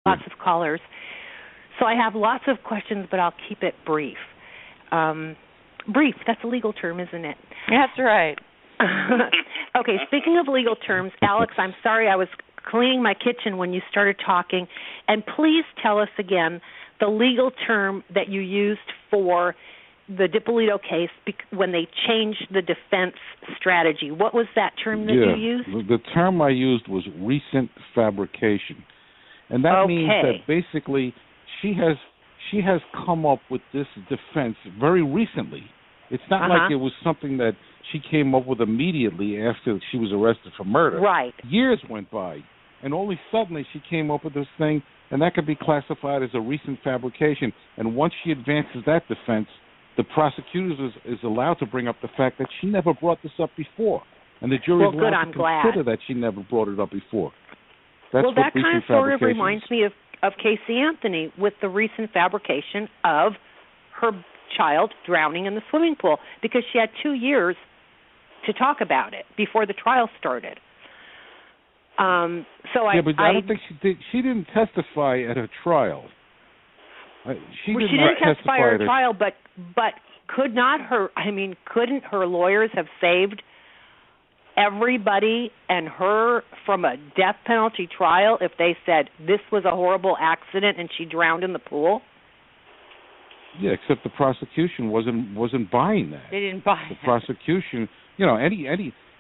lots of callers. So I have lots of questions, but I'll keep it brief. Brief, that's a legal term, isn't it? That's right. Okay, speaking of legal terms, Alex, I'm sorry I was cleaning my kitchen when you started talking. And please tell us again the legal term that you used for the Dippolito case when they changed the defense strategy. What was that term that you used? The term I used was recent fabrication. And that means that basically she has come up with this defense very recently. It's not like it was something that she came up with immediately after she was arrested for murder. Right. Years went by, and only suddenly she came up with this thing, and that could be classified as a recent fabrication. And once she advances that defense, the prosecutor is allowed to bring up the fact that she never brought this up before. And the jury is allowed to consider that she never brought it up before. That's that kind of sort of reminds me of Casey Anthony with the recent fabrication of her child drowning in the swimming pool, because she had 2 years to talk about it before the trial started. But I don't think she did. She didn't testify at her trial. She didn't testify at her trial, but couldn't her lawyers have saved everybody and her from a death penalty trial if they said this was a horrible accident and she drowned in the pool? Yeah, except the prosecution wasn't buying that. They didn't buy the prosecution.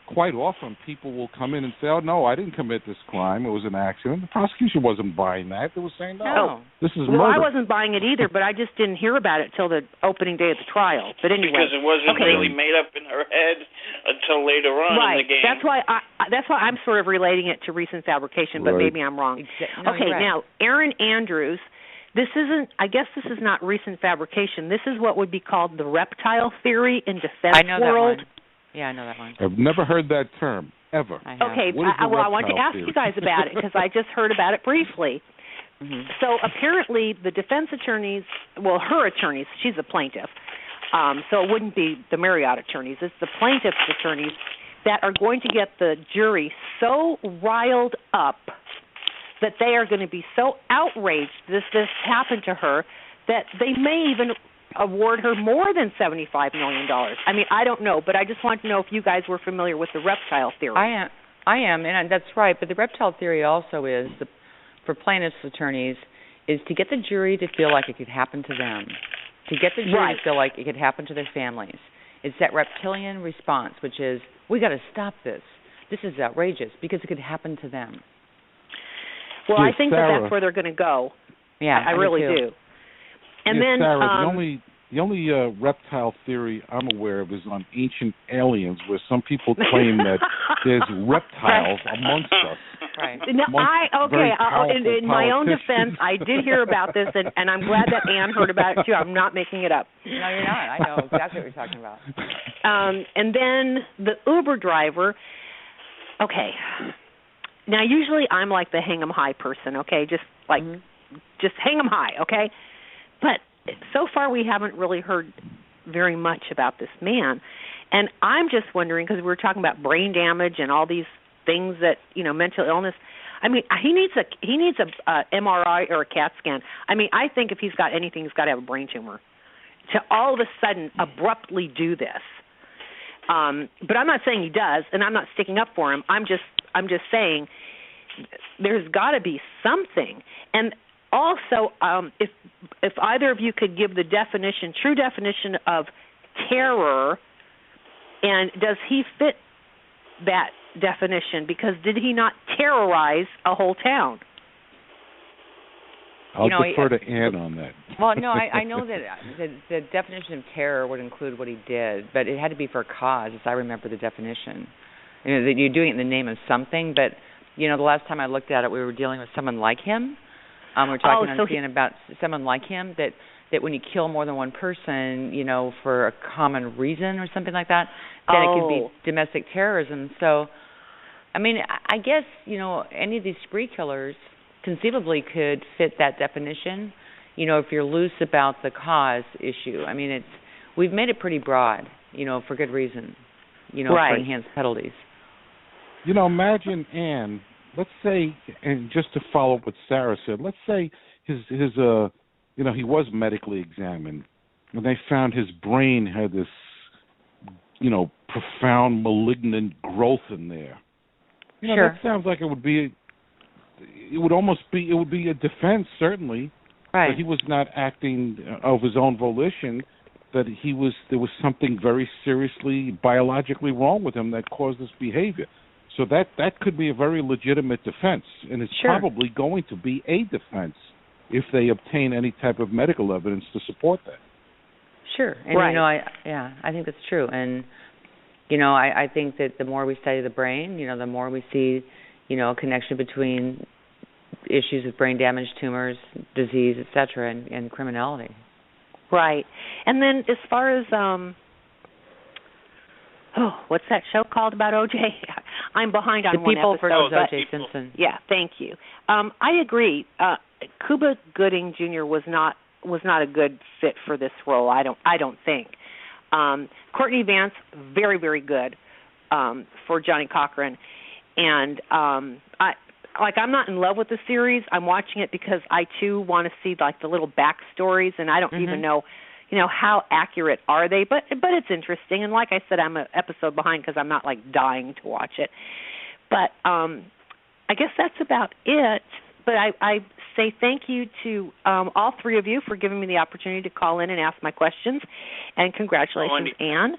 Quite often people will come in and say, "Oh no, I didn't commit this crime. It was an accident." The prosecution wasn't buying that. They were saying, "No, this is murder." Well, I wasn't buying it either, but I just didn't hear about it till the opening day of the trial. But anyway, because it wasn't really made up in her head until later on in the game. That's why I'm sort of relating it to recent fabrication, but maybe I'm wrong. Now Erin Andrews. This isn't. I guess this is not recent fabrication. This is what would be called the reptile theory in defense world. That one. Yeah, I know that one. I've never heard that term ever. Okay, I want to ask you guys about it because I just heard about it briefly. Mm-hmm. So apparently, the defense attorneys, her attorneys, she's a plaintiff, so it wouldn't be the Marriott attorneys. It's the plaintiff's attorneys that are going to get the jury so riled up that they are going to be so outraged this happened to her that they may even award her more than $75 million. I mean, I don't know, but I just want to know if you guys were familiar with the reptile theory. I am, and that's right. But the reptile theory also is, for plaintiffs' attorneys, is to get the jury to feel like it could happen to them, to get the jury to feel like it could happen to their families. It's that reptilian response, which is, we got to stop this. This is outrageous because it could happen to them. Well, I think that's where they're going to go. Yeah, I really do. And then Sarah, the only reptile theory I'm aware of is on Ancient Aliens, where some people claim that there's reptiles amongst us. Right. In my own defense, I did hear about this, and I'm glad that Ann heard about it too. I'm not making it up. No, you're not. I know exactly what you're talking about. And then the Uber driver. Okay. Now, usually I'm like the hang 'em high person. Okay, just hang 'em high. Okay. But so far we haven't really heard very much about this man. And I'm just wondering, because we were talking about brain damage and all these things that, mental illness. I mean, he needs a MRI or a CAT scan. I mean, I think if he's got anything, he's got to have a brain tumor to all of a sudden abruptly do this. But I'm not saying he does, and I'm not sticking up for him. I'm just saying there's got to be something. And also, if either of you could give the true definition of terror, and does he fit that definition? Because did he not terrorize a whole town? I'll defer to Ann on that. Well, no, I know that the definition of terror would include what he did, but it had to be for a cause, as I remember the definition. That you're doing it in the name of something, but, the last time I looked at it, we were dealing with someone like him. We're talking on CNN about someone like him, that when you kill more than one person, for a common reason or something like that, then it could be domestic terrorism. So, I mean, I guess, any of these spree killers conceivably could fit that definition, if you're loose about the cause issue. I mean, we've made it pretty broad, for good reason, for enhanced penalties. Imagine Ann let's say, and just to follow up what Sarah said, let's say his he was medically examined, and they found his brain had this, profound malignant growth in there. Sure. That sounds like it would be a defense, certainly. Right. But he was not acting of his own volition. That there was something very seriously biologically wrong with him that caused this behavior. So that could be a very legitimate defense, and it's probably going to be a defense if they obtain any type of medical evidence to support that. Sure. And I think that's true. And I think that the more we study the brain, the more we see, a connection between issues with brain damage, tumors, disease, etc., and criminality. Right. And then as far as what's that show called about O.J.? I'm behind on one episode. The People versus O.J. Simpson. Yeah, thank you. I agree. Cuba Gooding Jr. was not a good fit for this role. I don't think. Courtney Vance, very, very good for Johnny Cochran, and I'm not in love with the series. I'm watching it because I too want to see the little backstories, and I don't even know, how accurate are they. But it's interesting, and like I said, I'm an episode behind because I'm not dying to watch it. But I guess that's about it. But I say thank you to all three of you for giving me the opportunity to call in and ask my questions, and congratulations, Anne.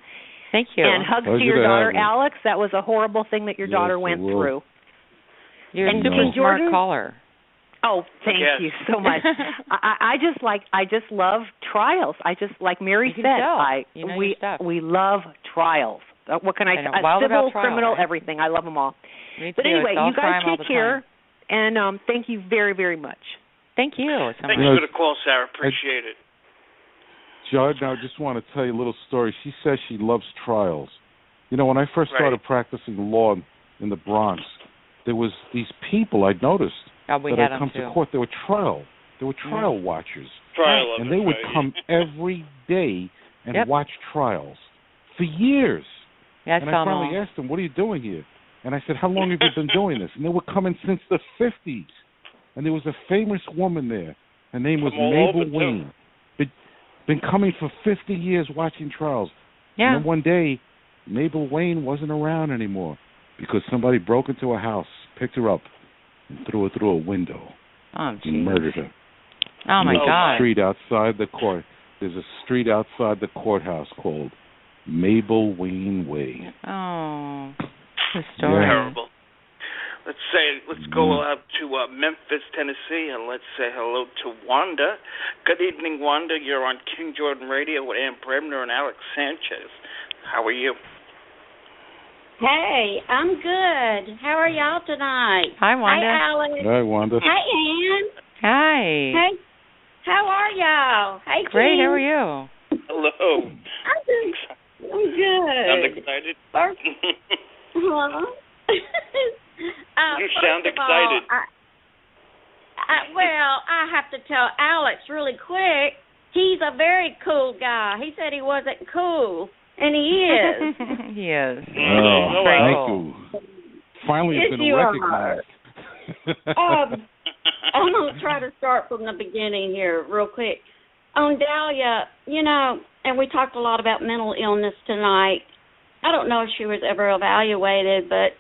Thank you. And hugs to your daughter, Alex. That was a horrible thing that your daughter went through. You're a super smart caller. Oh, thank you so much. I just love trials. I just, like Mary said, we love trials. What can I say? Civil, criminal, everything. I love them all. Me too. But anyway, you guys take care, and thank you very, very much. Thank you. Thanks for the call, Sarah. Appreciate it. Judd, I just want to tell you a little story. She says she loves trials. When I first started practicing law in the Bronx, there was these people I'd noticed that had come to court. They were trial watchers. And they would come every day and watch trials for years. Yeah, and I finally asked them, "What are you doing here?" And I said, "How long have you been doing this?" And they were coming since the 50s. And there was a famous woman there. Her name was Mabel Wayne. Been coming for 50 years watching trials. Yeah. And then one day, Mabel Wayne wasn't around anymore because somebody broke into her house, picked her up, and threw her through a window. Oh, and murdered her. Oh, my God. There's a street outside the courthouse called Mabel Wayne Way. Oh, the story. Yeah. Terrible. Let's go out to Memphis, Tennessee, and let's say hello to Wanda. Good evening, Wanda. You're on King Jordan Radio with Ann Bremner and Alex Sanchez. How are you? Hey, I'm good. How are y'all tonight? Hi, Wanda. Hi, Alex. Hi, Wanda. Hey, Ann. Hi. Hey, how are y'all? Hey, Great. King. How are you? Hello. I'm good. Sound excited? First, You sound excited. I have to tell Alex really quick, he's a very cool guy. He said he wasn't cool, and he is. He is. Oh, thank you. Finally, it's been recognized. I'm going to try to start from the beginning here real quick. On Dalia, and we talked a lot about mental illness tonight. I don't know if she was ever evaluated, but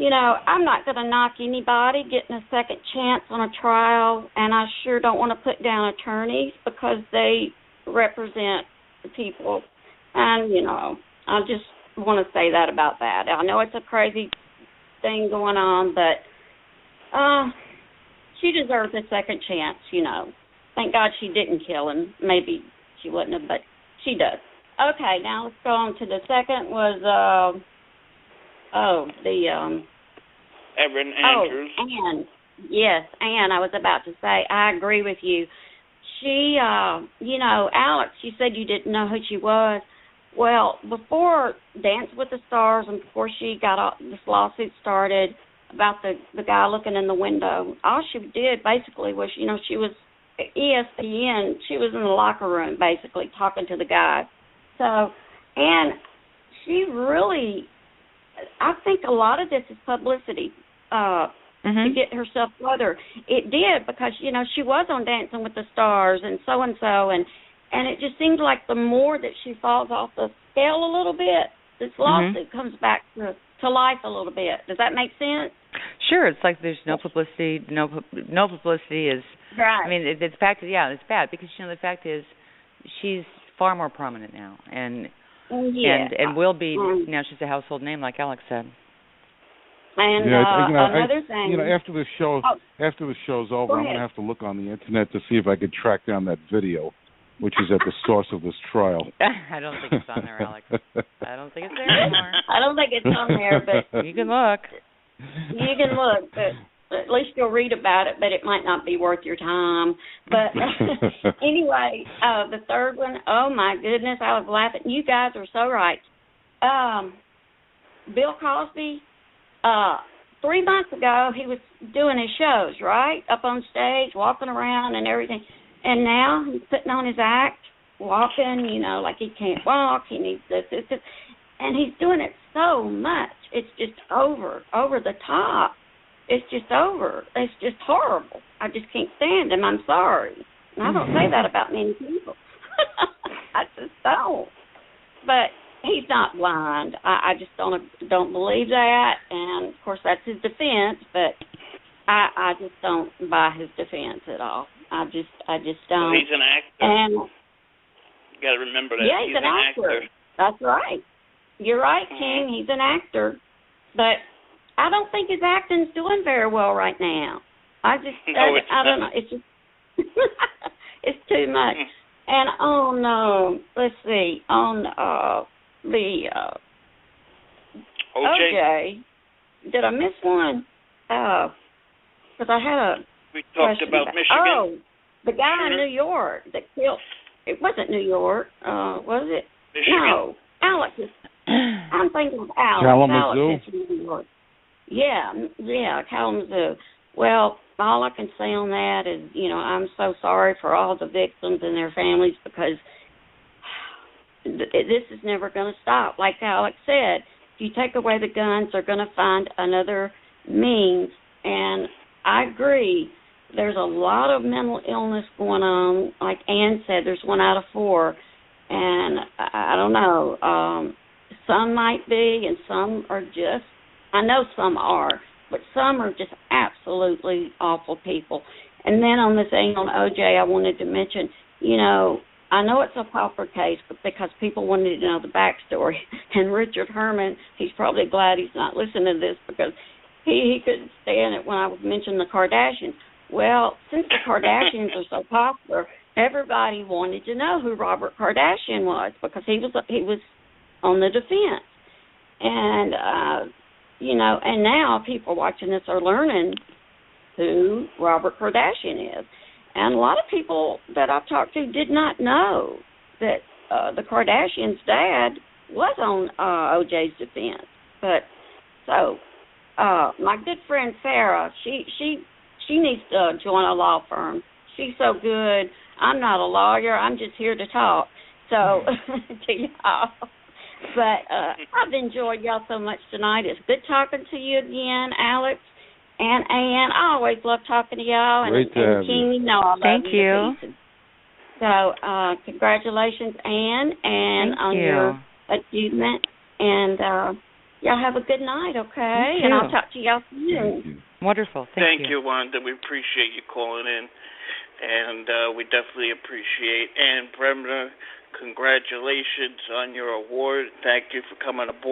I'm not going to knock anybody getting a second chance on a trial, and I sure don't want to put down attorneys because they represent the people. And, I just want to say that about that. I know it's a crazy thing going on, but she deserves a second chance, Thank God she didn't kill him. Maybe she wouldn't have, but she does. Okay, now let's go on to the second was, Erin Andrews. Ann. Yes, Ann, I was about to say, I agree with you. She, Alex, you said you didn't know who she was. Well, before Dance with the Stars and before she got this lawsuit started about the guy looking in the window, all she did basically was, she was ESPN. She was in the locker room basically talking to the guy. So, and she really, I think a lot of this is publicity. to get herself further. It did, because, you know, she was on Dancing with the Stars and so, and it just seems like the more that she falls off the scale a little bit, this lawsuit comes back to life a little bit. Does that make sense? Sure. It's like there's no publicity. No publicity is. Right. I mean, it's fact. Yeah, it's bad because, you know, the fact is she's far more prominent now, and will be now. She's a household name, like Alex said. And another thing, you know, after the show's over, I'm going to have to look on the internet to see if I could track down that video, which is at the source of this trial. I don't think it's on there, Alex. I don't think it's there anymore. I don't think it's on there, but you can look. You can look, but at least you'll read about it, but it might not be worth your time. But anyway, the third one, oh my goodness, I was laughing. You guys are so right. Bill Cosby, 3 months ago, he was doing his shows, right? Up on stage, walking around and everything. And now he's putting on his act, walking, you know, like he can't walk, he needs this. And he's doing it so much. It's just over the top. It's just over. It's just horrible. I just can't stand him. I'm sorry. And I don't say that about many people. I just don't. But he's not blind. I just don't believe that. And, of course, that's his defense. But I just don't buy his defense at all. I just don't. Well, he's an actor. And you got to remember that. Yeah, he's an actor. That's right. You're right, King. He's an actor. But I don't think his acting's doing very well right now. I don't know. It's just it's too much. And on let's see, on the OJ, did I miss one? Because I had a we talked about Michigan. Oh, the guy in New York that killed. It wasn't New York, was it? Michigan. No, Alex. I'm thinking of Alex. Kalamazoo. Alex is New York. Yeah, Kalamazoo. Well, all I can say on that is, you know, I'm so sorry for all the victims and their families, because this is never going to stop. Like Alex said, if you take away the guns, they're going to find another means. And I agree, there's a lot of mental illness going on. Like Ann said, there's 1 out of 4. And I don't know, some might be and some are just, I know some are, but some are just absolutely awful people. And then on the thing on OJ, I wanted to mention, you know it's a pauper case because people wanted to know the backstory. And Richard Herman, he's probably glad he's not listening to this, because he couldn't stand it when I would mention the Kardashians. Well, since the Kardashians are so popular, everybody wanted to know who Robert Kardashian was, because he was on the defense. And and now people watching this are learning who Robert Kardashian is. And a lot of people that I've talked to did not know that the Kardashians' dad was on OJ's defense. But so my good friend Sarah, she needs to join a law firm. She's so good. I'm not a lawyer. I'm just here to talk. So to y'all. But I've enjoyed y'all so much tonight. It's good talking to you again, Alex and Ann. I always love talking to y'all. Great to have King, you know I love Thank you. To pieces. So congratulations, Ann, and on your achievement. And y'all have a good night, okay? And I'll talk to y'all soon. Wonderful. Thank you. Thank you, Wanda. We appreciate you calling in. And we definitely appreciate Ann Bremner. Congratulations on your award. Thank you for coming aboard.